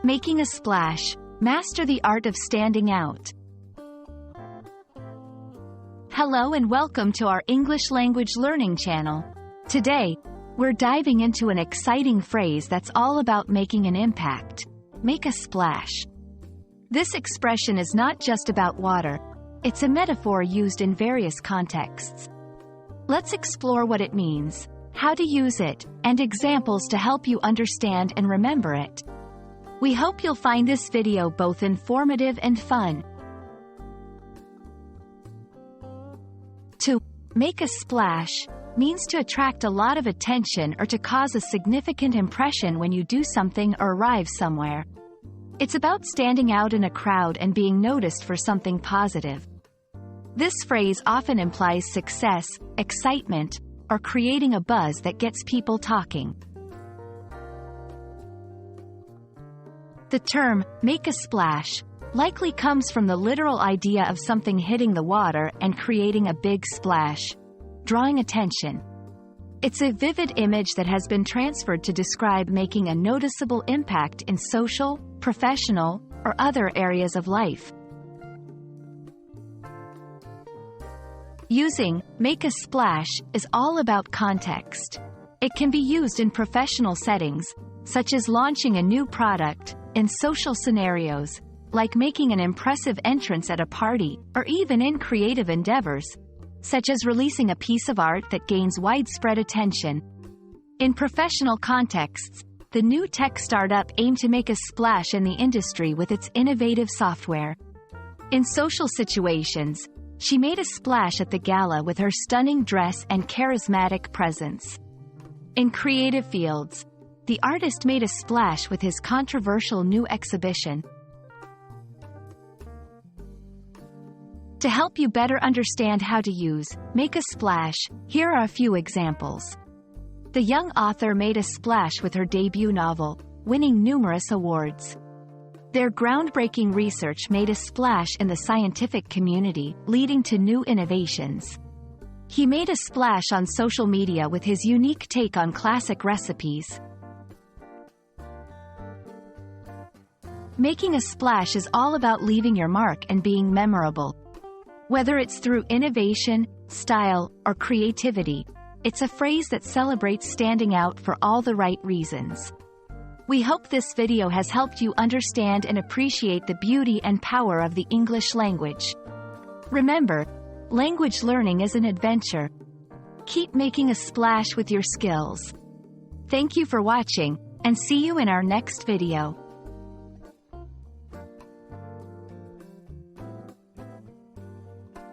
Making a splash. Master the art of standing out. Hello and welcome to our English language learning channel. Today, we're diving into an exciting phrase that's all about making an impact. Make a splash. This expression is not just about water. It's a metaphor used in various contexts. Let's explore what it means, how to use it, and examples to help you understand and remember it. We hope you'll find this video both informative and fun. To make a splash means to attract a lot of attention or to cause a significant impression when you do something or arrive somewhere. It's about standing out in a crowd and being noticed for something positive. This phrase often implies success, excitement, or creating a buzz that gets people talking. The term, make a splash, likely comes from the literal idea of something hitting the water and creating a big splash, drawing attention. It's a vivid image that has been transferred to describe making a noticeable impact in social, professional, or other areas of life. Using make a splash is all about context. It can be used in professional settings, such as launching a new product, in social scenarios, like making an impressive entrance at a party, or even in creative endeavors, such as releasing a piece of art that gains widespread attention. In professional contexts, the new tech startup aimed to make a splash in the industry with its innovative software. In social situations, she made a splash at the gala with her stunning dress and charismatic presence. In creative fields, the artist made a splash with his controversial new exhibition. To help you better understand how to use make a splash, here are a few examples. The young author made a splash with her debut novel, winning numerous awards. Their groundbreaking research made a splash in the scientific community, leading to new innovations. He made a splash on social media with his unique take on classic recipes. Making a splash is all about leaving your mark and being memorable. Whether it's through innovation, style, or creativity, it's a phrase that celebrates standing out for all the right reasons. We hope this video has helped you understand and appreciate the beauty and power of the English language. Remember, language learning is an adventure. Keep making a splash with your skills. Thank you for watching, and see you in our next video.